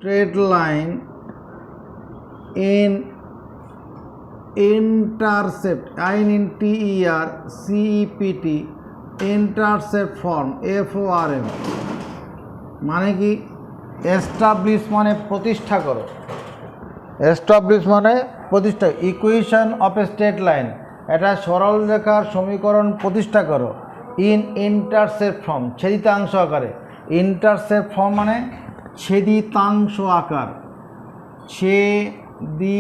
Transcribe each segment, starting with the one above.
straight line in intercept, intercept intercept form form মানে কি establish মানে প্রতিষ্ঠা করো, এস্টাবলিশ মানে প্রতিষ্ঠা, equation of a straight line এটা সরল রেখার সমীকরণ প্রতিষ্ঠা করো, ইন ইন্টারসেপ্ট ফর্ম ছেদিতাংশ আকারে, ইন্টারসেপ্ট ফর্ম মানে ছেদিতাংশ আকার, ছেদিতাংশ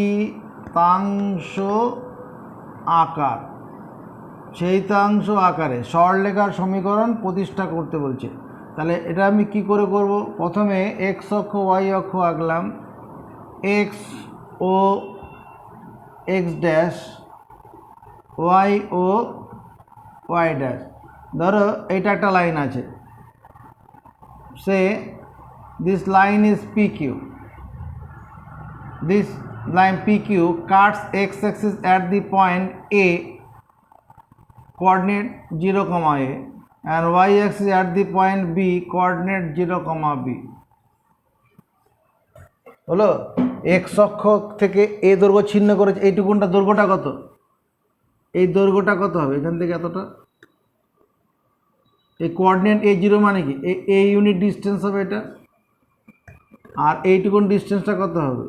আকার, ছেদিতাংশ আকারে সরলরেখার সমীকরণ প্রতিষ্ঠা করতে বলছে। তাহলে এটা আমি কি করে করব, প্রথমে এক্স অক্ষ ওয়াই অক্ষ আঁকলাম, X O X dash, Y O Y dash. ধরো এইটা একটা লাইন আছে, say this line is P Q, this line PQ cuts x-axis at the point A coordinate 0, A and y-axis at the point B coordinate 0, B হলো। x অক্ষ থেকে a দৈর্ঘ্য ছিন্ন করেছে, এইটুকুনটা দৈর্ঘ্যটা কত, এই দৈর্ঘ্যটা কত হবে এখান থেকে এতটা, এই কোঅর্ডিনেট a0 মানে কি a ইউনিট ডিস্টেন্স হবে এটা, আর এইটুকুন ডিস্টেন্সটা কত হবে,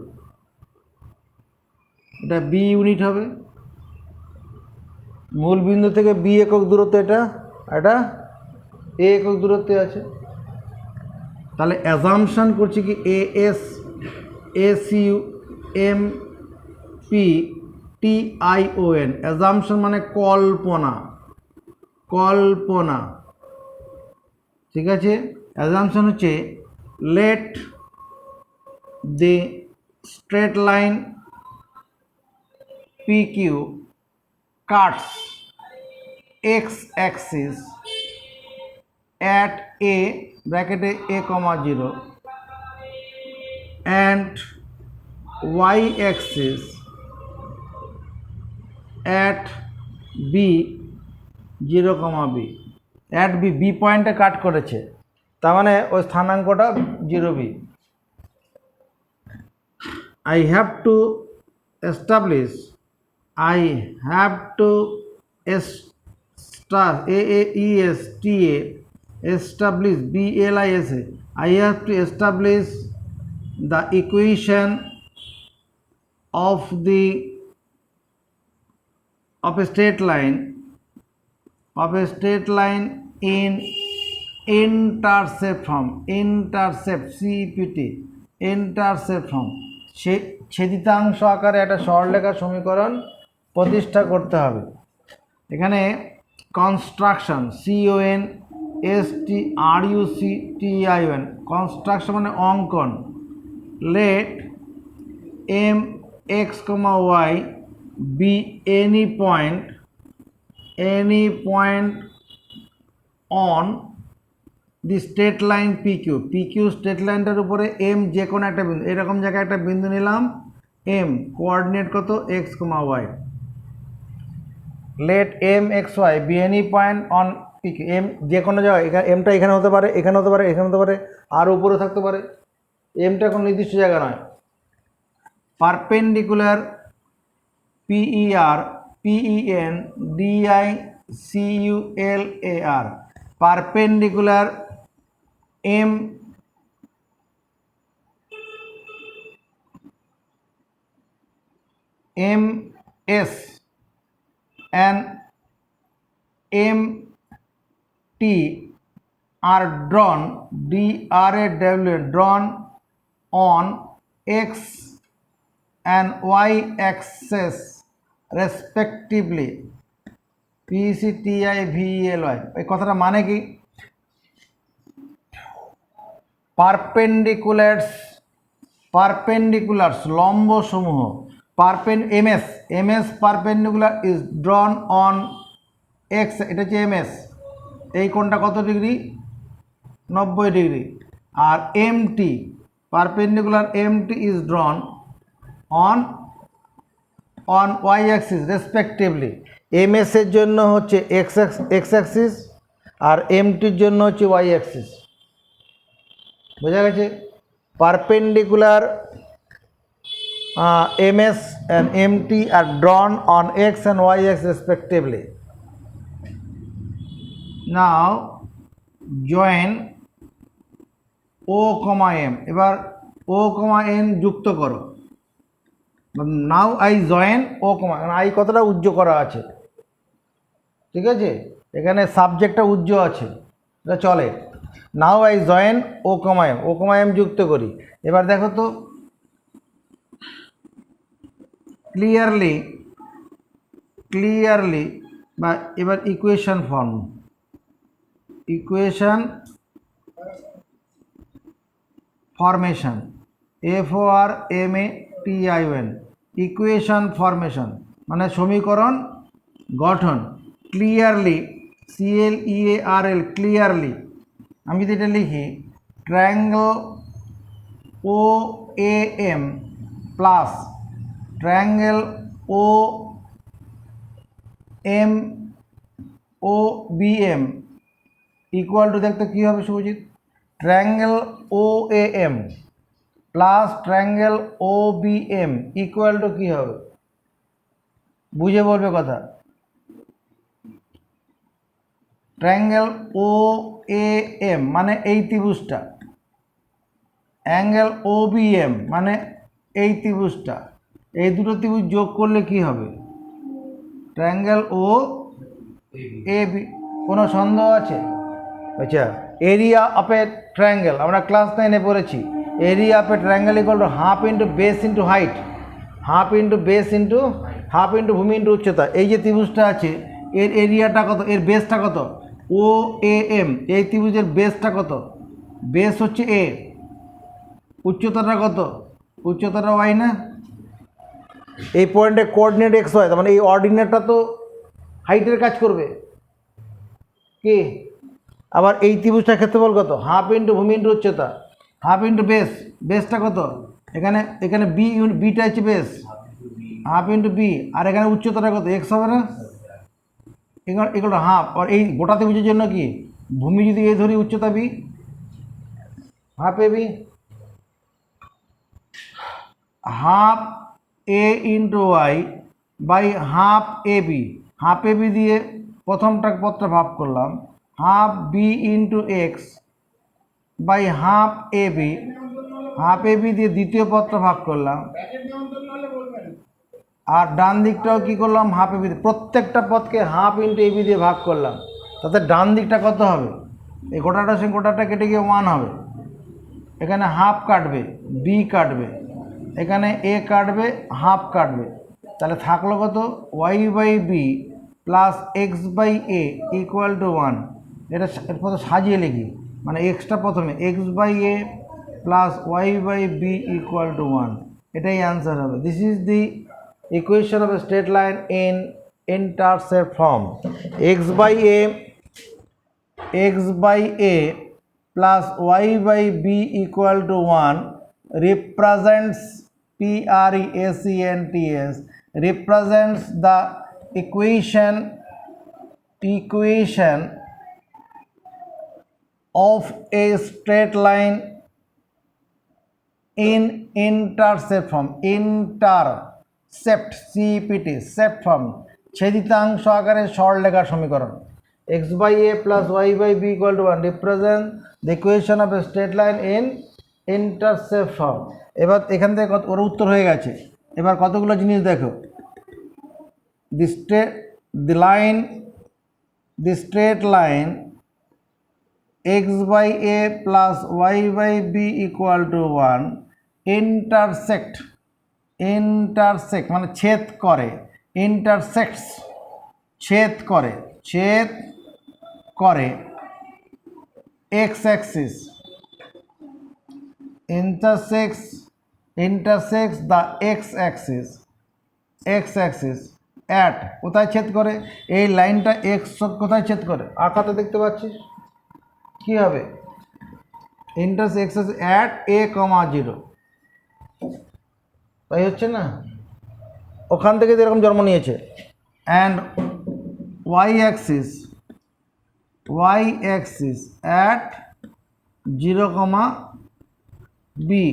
এটা বি ইউনিট হবে, মূল বিন্দু থেকে বি একক দূরত্ব, এটা এটা এ একক দূরত্বে আছে। তাহলে অ্যাজাম্পশন করছি কি S U M P T I O N, assumption মানে কল্পনা, কল্পনা, ঠিক আছে। অ্যাজাম্পশন হচ্ছে let the straight line PQ cuts x-axis at a bracket a comma 0 and y-axis at b 0, b at b, b পয়েন্টে কাট করেছে, তার মানে ওই স্থানাঙ্কটা 0b। I have to establish I have to establish the equation of a straight line in intercept form, intercept CEPT intercept form ছেদিতাংশ আকারে একটা সরলরেখার সমীকরণ প্রতিষ্ঠা করতে হবে। এখানে কনস্ট্রাকশন CONSTRUCTION, কনস্ট্রাকশন মানে অঙ্কন, let M X comma Y be any point on the straight line PQ straight লাইনটার উপরে এম যে কোনো একটা বিন্দু, এরকম জায়গায় একটা বিন্দু নিলাম, এম কোঅর্ডিনেট কত X comma Y, let M X Y be any point on PQ, M যে কোনো জায়গায়, এমটা এখানে হতে পারে, এখানে হতে পারে, এখানে হতে পারে, আর উপরে থাকতে পারে, এমটা কোনো নির্দিষ্ট জায়গা নয়। Perpendicular PENDICULAR perpendicular MS and MT are drawn drawn on x and y axis respectively, PCTIVELY। এই কথাটা মানে কি, পারপেন্ডিকুলার্স লম্ব সমূহ, MS perpendicular is drawn on X, এটা হচ্ছে MS, এই কোণটা কত ডিগ্রি 90 ডিগ্রি, আর MT perpendicular MT is drawn on y axis respectively, MS এর জন্য হচ্ছে x অ্যাক্সিস আর MT এর জন্য হচ্ছে y অ্যাক্সিস। বোঝা গেছে? perpendicular MS and MT are drawn on X and Y axis respectively. Now join O, M এবার O, N যুক্ত করো। Now I join O I কতটা উজ্জ্ব করা আছে, ঠিক আছে, এখানে সাবজেক্টটা উজ্জ্ব আছে, এটা চলে। Now I join O, M যুক্ত করি। এবার দেখো তো ক্লিয়ারলি বা এবার equation formation FORMATION equation formation মানে সমীকরণ গঠন। ক্লিয়ারলি CLEARL ক্লিয়ারলি, আমি যদি এটা লিখি triangle OAM plus triangle OBM equal to, দেখতে কী হবে Shubhajit, triangle OAM plus triangle OBM equal to কী হবে, বুঝে বলবে কথা। ট্রায়াঙ্গেল OAM মানে এই ত্রিভুজটা, অ্যাঙ্গেল OBM মানে এই ত্রিভুজটা, এই দুটো ত্রিভুজ যোগ করলে কি হবে, ট্রায়াঙ্গেল OAB। কোনো সন্দেহ আছে? আচ্ছা, এরিয়া অফ এ ট্রায়াঙ্গেল আমরা ক্লাস 9-এ পড়েছি, area of a triangle equal to half into base into height, half into ভূমি ইন্টু উচ্চতা। এই যে ত্রিভুজটা আছে এর এরিয়াটা কত, এর বেসটা কত, OAM, এই ত্রিভুজের বেসটা কত, বেস হচ্ছে A, উচ্চতাটা কত, উচ্চতাটা Y না, এই পয়েন্টে কোঅর্ডিনেট X হয়, তার মানে এই অর্ডিনেটটা তো হাইটের কাজ করবে কি। আবার এই ত্রিভুজটার ক্ষেত্রফল কত, হাফ ইন্টু ভূমি ইন্টু উচ্চতা, হাফ ইন্টু বেসটা কত, এখানে বিটা হচ্ছে বেস, হাফ ইন্টু বি, আর এখানে উচ্চতাটা কত, X হবে না, এগুলো হাফ। আর এই গোটা ত্রিভুজের জন্য কি, ভূমি যদি এ ধরি, উচ্চতা B, half AB, half A into Y by half AB, half AB দিয়ে প্রথমটা পদটা ভাগ করলাম, half B into X by half AB, half AB দিয়ে দ্বিতীয় পদটা ভাগ করলাম, আর ডান দিকটাও কী করলাম, হাফ AB, প্রত্যেকটা পদকে হাফ ইন্টু AB দিয়ে ভাগ করলাম, তাতে ডান দিকটা কত হবে, এই গোটাটার সঙ্গে গোটাটা কেটে গিয়ে 1 হবে, এখানে হাফ কাটবে, B কাটবে, এখানে A কাটবে, হাফ কাটবে, তাহলে থাকলো কত, Y by B plus X by A equal to 1। এটা প্রথমে সাজিয়ে লিখি, মানে এক্সটা প্রথমে X by A plus Y by B equal to 1, এটাই অ্যান্সার হবে। This is the equation of a straight line in intercept form. X by A plus Y by B equal to 1 represents PRESENTS represents the equation of a straight line in intercept form, CEPT sept form, ছেদিতাংশ আকারে সরলরেখার সমীকরণ। X by A plus Y by B equal to 1 represent the equation of a straight line in intercept form। এবার এখান থেকে ওর উত্তর হয়ে গেছে। এবার কতগুলো জিনিস দেখো, the straight line X by A plus Y by B equal to 1 intersect মানে ছেদ করে, intersects ছেদ করে X axis, intersects the X axis at, কোথায় ছেদ করে, এই লাইনটা X কোথায় ছেদ করে, আঁকাতে দেখতে পাচ্ছিস কি হবে, intersects at A, 0, তাই হচ্ছে না, ওখান থেকে এরকম জন্ম নিয়েছে। And y axis at 0, B.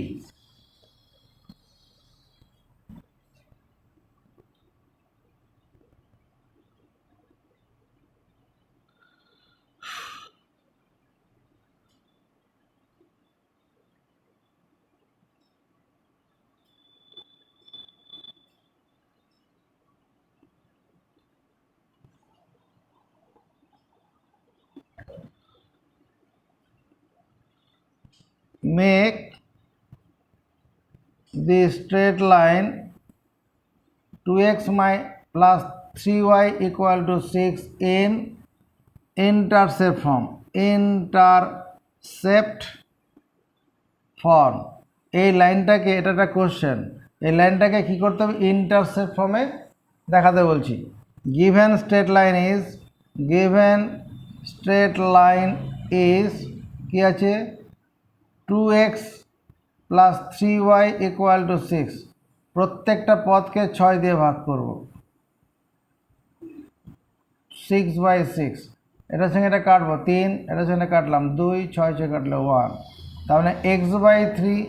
Make the straight line 2x plus 3y equal to 6 in intercept form এই লাইনটাকে, এটা একটা কোশ্চেন, এই লাইনটাকে কি করতে হবে, ইন্টারসেপ্ট ফর্মে দেখাতে বলছি। গিভেন স্ট্রেট লাইন ইজ কি আছে, 2x plus 3y equal to 6। প্রত্যেকটা পদকে 6 দিয়ে ভাগ করব, 6/6। এটার সঙ্গে এটা কাটবো 3, এটার সঙ্গে কাটলাম 2, 6 কাটলে 1। তার মানে x/3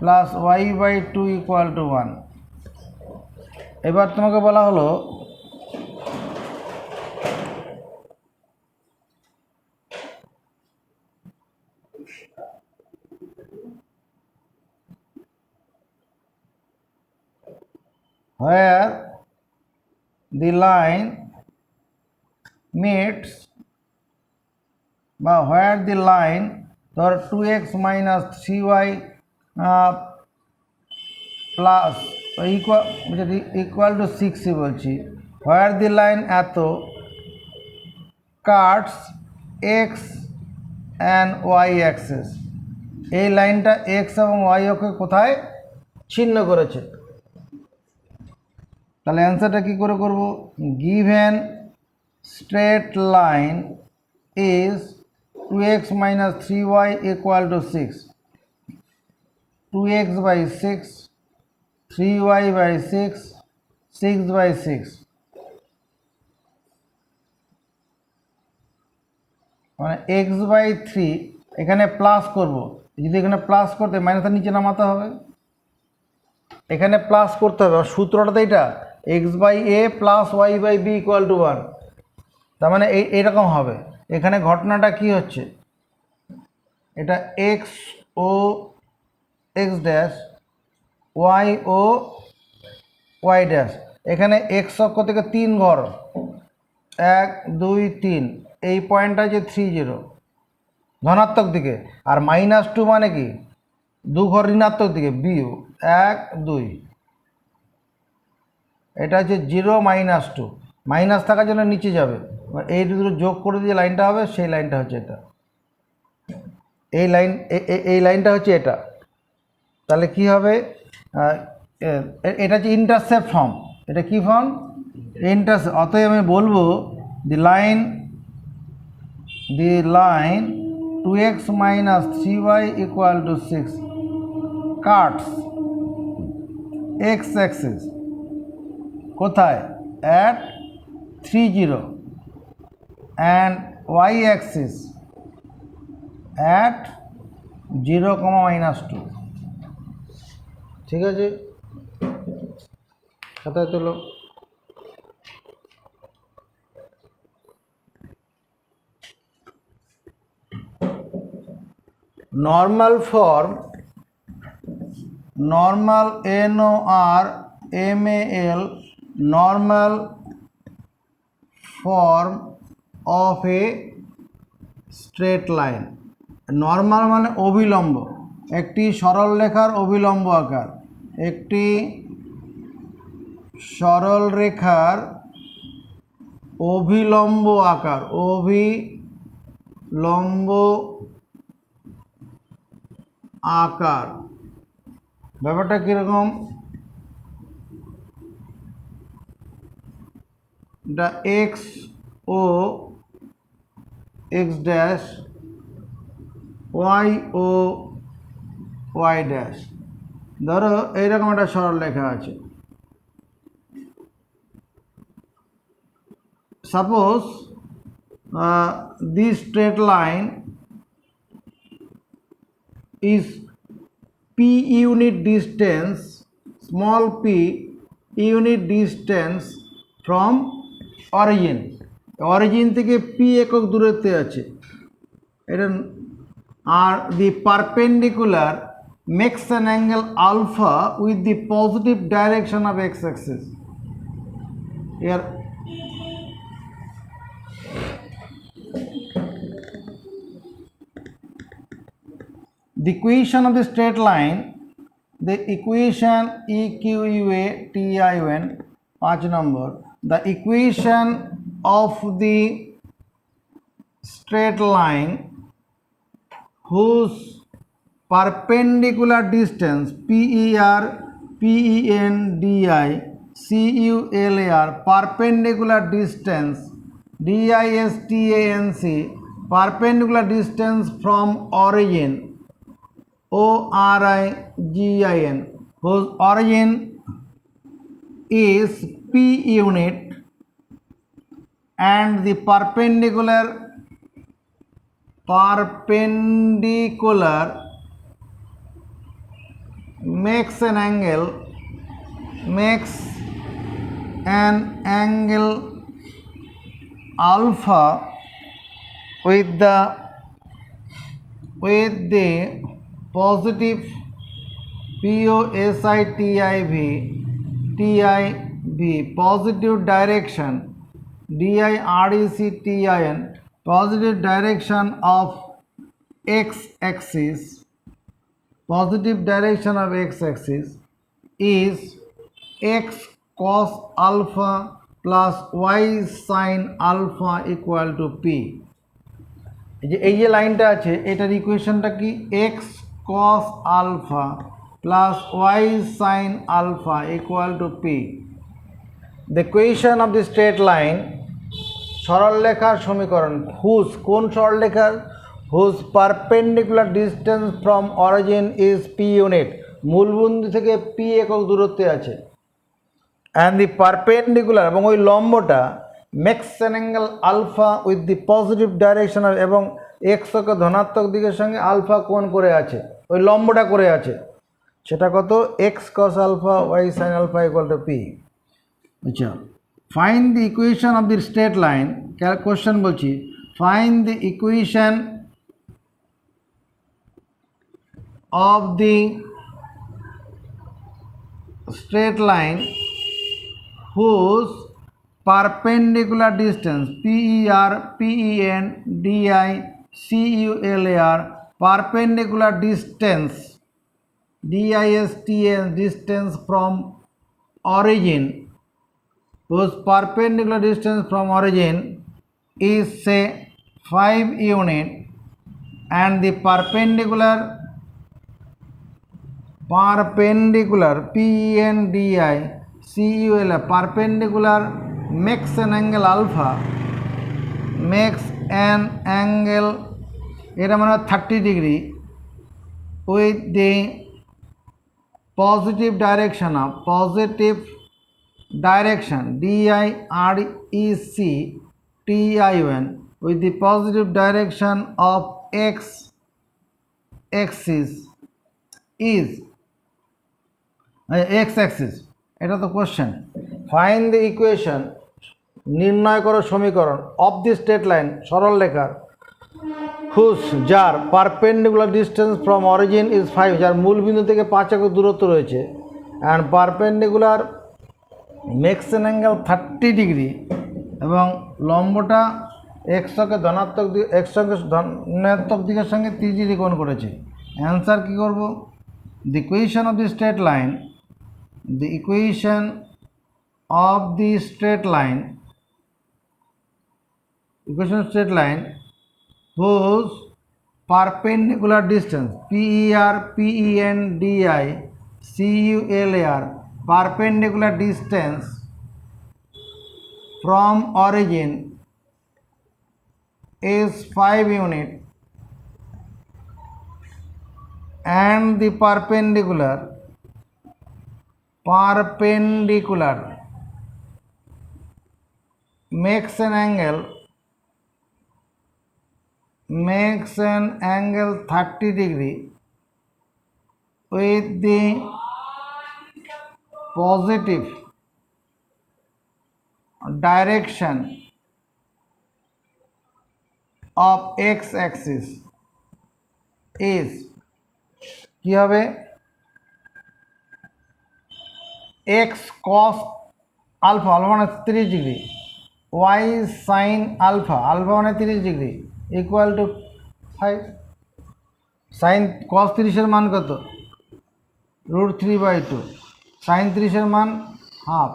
plus y/2 equal to 1। এবার তোমাকে বলা হলো where the line meets বা where the line ধর 2x minus 3y plus equal to 6 বলছি, where the line এত Katz x and y Axis, এই লাইনটা x এবং y অক্ষে কোথায় ছিন্ন করেছে। তাহলে অ্যান্সারটা কী করে করব, given straight line is 2x minus 3y equal to 6, 2x/6, 3y/6, 6/6। মানে x/3 এখানে প্লাস করব, যদি এখানে প্লাস করতে মাইনাসের নিচে নামাতে হবে, এখানে প্লাস করতে হবে। সূত্রটা তো এটা x/a plus y/b equal to 1। তার মানে এইরকম হবে। এখানে ঘটনাটা কি হচ্ছে, এটা x ও x ড্যাশ, y ও y ড্যাশ। এখানে x অক্ষ থেকে 3 ঘর, 1 2 3, এই পয়েন্টটা যে 30 ধনাত্মক দিকে, আর -2 মানে কি 2 ঘর ঋণাত্মক দিকে, বিও 1 2। এটা হচ্ছে 0 -2, মাইনাস থাকার জন্য নিচে যাবে, এই দুটো যোগ করে দিয়ে লাইনটা হবে, সেই লাইনটা হচ্ছে এটা, এই লাইনটা হচ্ছে এটা। তাহলে কি হবে, এটা হচ্ছে ইন্টারসেপ্ট ফর্ম। এটা কি ফর্ম, ইন্টারসেপ্ট। অতএব আমি বলবো দি line 2x minus 3y equal to 6 cuts x axis কোথায়, at 30 and y axis at 0, -2। ঠিক আছে, খাতায় তোলো। Normal form, normal NORMAL, normal form of a straight line. Normal মানে অভিলম্ব, একটি সরল রেখার অভিলম্ব আকার, একটি সরল রেখার অভিলম্ব আকার, অভিলম্ব আকার। ব্যাপারটা কীরকম, এটা x O X dash, Y O Y dash. ধরো এইরকম একটা সরল রেখা আছে, suppose this straight line is p unit distance, small p unit distance from origin, origin থেকে p একক দূরত্বে আছে এটা, আর the perpendicular makes an angle alpha with the positive direction of x-axis. Here the equation of the straight line, the equation EQUA TIN 5 number, the equation of the straight line whose perpendicular distance PER PENDI CULAR, perpendicular distance DISTANC, perpendicular distance from origin ORIGIN, whose origin is P unit, and the perpendicular makes an angle alpha with the positive POSITIV positive direction DIRECTIN, positive direction of x-axis, positive direction of x-axis is x cos alpha plus y sin alpha equal to p. এই যে লাইনটা আছে এটার ইকুয়েশনটা কি, x cos alpha plus y sin alpha equal to p. The equation of the straight line, সরলরেখার সমীকরণ, whose কোন সরলরেখার, whose perpendicular distance from origin is p unit, মূলবিন্দু থেকে p একক দূরত্বে আছে, and the perpendicular এবং ওই লম্বটা makes an angle alpha with the positive direction of, এবং x অক্ষ ধনাত্মক দিকের সঙ্গে আলফা কোণ করে আছে, ওই লম্বটা করে আছে, সেটা কত, x cos alpha y sin alpha equal to p. আচ্ছা, find the equation of the straight line, question বলছি, find the equation of the straight line whose perpendicular distance PER PENDI CULAR, perpendicular distance DISTAN, distance from origin, whose perpendicular distance from origin is say 5 unit, and the perpendicular PENDI CULAR, perpendicular makes an angle alpha, makes an angle, এটা মানে 30 degree with the positive direction of, positive direction DIRECTIN, with the positive direction of x axis is x axis. এটা তো question. Find the equation, নির্ণয় করো সমীকরণ, of the straight line, সরল রেখার, whose যার perpendicular distance from origin is 5, যার মূল বিন্দু থেকে 5 একক দূরত্ব রয়েছে, and perpendicular makes an angle 30 degree, এবং লম্বটা এক্স অক্ষে ধনাত্মক দিক, এক্স অক্ষে ধনাত্মক দিকের সঙ্গে 30 ডিগ্রি কোণ করেছে। অ্যান্সার কী করব, the equation of the straight line, the equation of the straight line, equation of straight line whose perpendicular distance PER PENDI CULAR, perpendicular distance from origin is 5 unit, and the perpendicular makes an angle 30 degree with the positive direction of x axis is কি হবে x cos alpha alpha মানে 30 degree y sin alpha alpha মানে 30 degree equal to 5 sin cos 30 এর মান কত √3/2 sin 30 এর মান half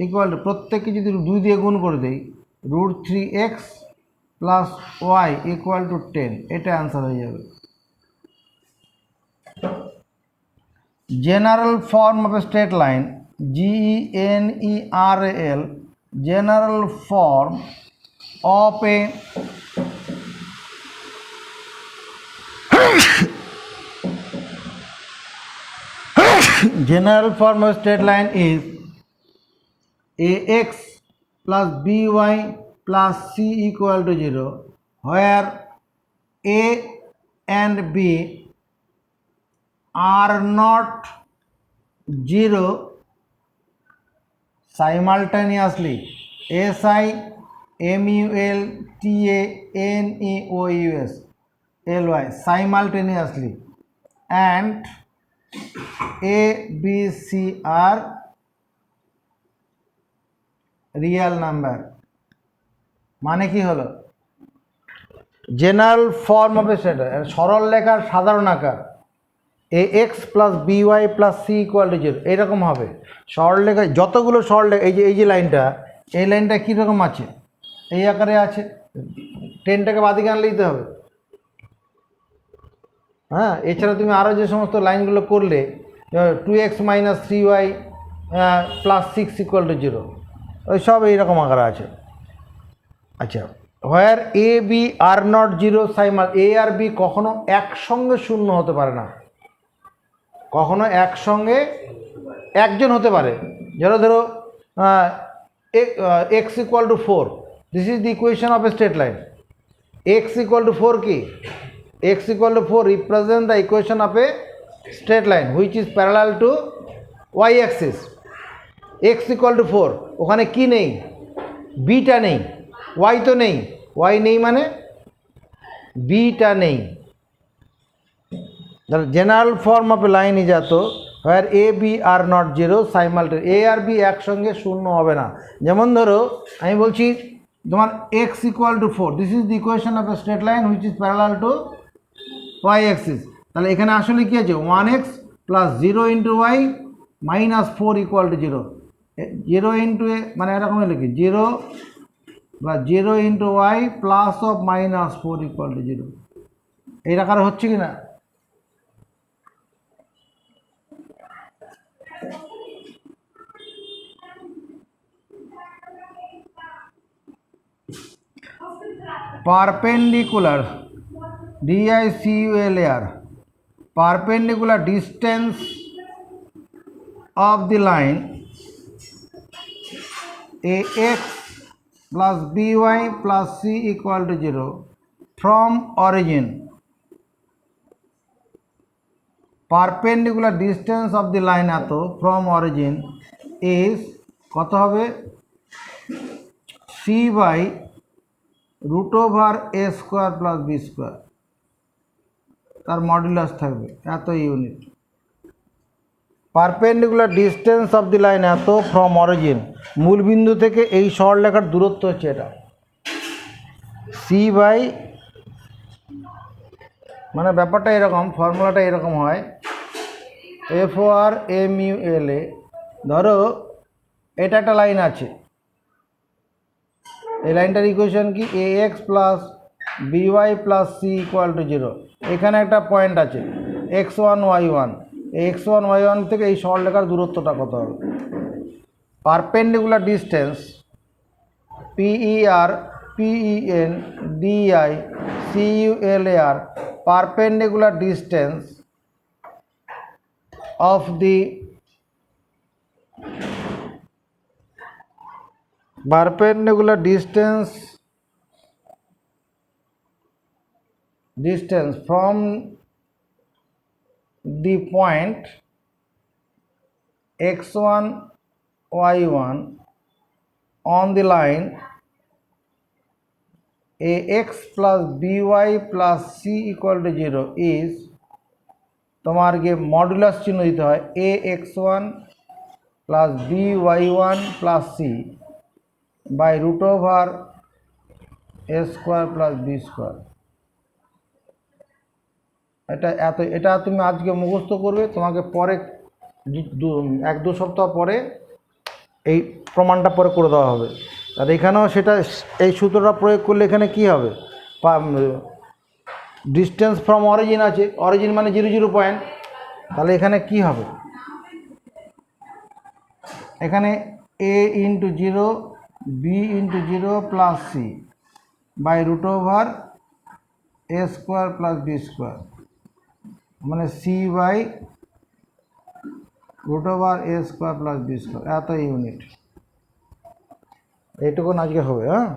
equal to প্রত্যেককে যদি 2 দিয়ে গুণ করে দেই √3x plus y equal to 10 এটা অ্যান্সার হয়ে যাবে general form of a straight line GENERAL general form of a general form of a straight line is ax plus by plus c equal to 0 where a and b are not 0 simultaneously SIMULTANEOUS LY simultaneously and A B C are real number মানে কি হলো general form of a straight সরল রেখার সাধারণ আকার ax plus by plus c equal to 0 এরকম হবে সরলরেখা যতগুলো সরলরেখা এই যে লাইনটা এই লাইনটা কীরকম আছে এই আকারে আছে 10টাকে বাদিকে আনলেই তো হবে হ্যাঁ এছাড়া তুমি আরও যে সমস্ত লাইনগুলো করলে 2x minus 3y plus 6 equal to 0 ওই সব এইরকম আকারে আছে আচ্ছা where A B are not 0 সাইমাল এ আর বি কখনো একসঙ্গে শূন্য হতে পারে না কখনো একসঙ্গে একজন হতে পারে ধরো x equal to 4 this is the equation of a straight line x equal to 4 কি x equal to 4 represent the equation of a straight line which is parallel to y axis x equal to 4 ওখানে কি নেই b টা নেই y তো নেই y নেই মানে b টা নেই the general form of a line is এতো where a b are not 0 simultaneously a R b একসঙ্গে শূন্য হবে না যেমন ধরো আমি বলছি তোমার x equal to 4 this is the equation of a straight line which is parallel to y axis তাহলে এখানে আসলে কি আছে 1x plus 0 into y minus 4 equal to 0 0 into A মানে এরকম লিখি 0 বা 0 into y plus of minus 4 equal to 0 এই আকারে হচ্ছে কি না perpendicular DICULAR perpendicular distance of the line AX plus BY plus C equal to 0 from origin perpendicular distance of the line এতো from origin is কত হবে C by root over a square plus b square তার modulus থাকবে এত unit perpendicular distance of the line এত from origin মূল বিন্দু থেকে এই সরলরেখার দূরত্ব হচ্ছে এটা সি বাই মানে ব্যাপারটা এরকম ফর্মুলাটা এরকম হয় FOR MULA ধরো এটা একটা লাইন আছে এই লাইনটার ইকুয়েশন কি ax plus by plus c equal to 0 এখানে একটা পয়েন্ট আছে x1 y1 x1 y1 থেকে এই সরলরেখার দূরত্বটা কত হবে perpendicular distance PER PEN DI CULAR perpendicular distance of the perpendicular distance from the point x1 y1 on the line ax plus by plus c equal to 0 is তোমার কে modulus চিহ্ন দিতে হয় ax1 plus by1 plus c by root over a square plus b square। এটা তুমি আজকে মুখস্থ করবে, তোমাকে পরে এক দু সপ্তাহ পরে এই প্রমাণটা পরে করে দেওয়া হবে। আর এখানেও সেটা এই সূত্রটা প্রয়োগ করলে এখানে কি হবে, ডিস্টেন্স ফ্রম অরিজিন আছে, অরিজিন মানে 0 0 পয়েন্ট, তাহলে এখানে কি হবে, এখানে a into 0 b into 0 plus c by root over a square plus b square, মানে c by root over a square plus b square, এত ইউনিট। এইটুকুন আজকে হবে। হ্যাঁ।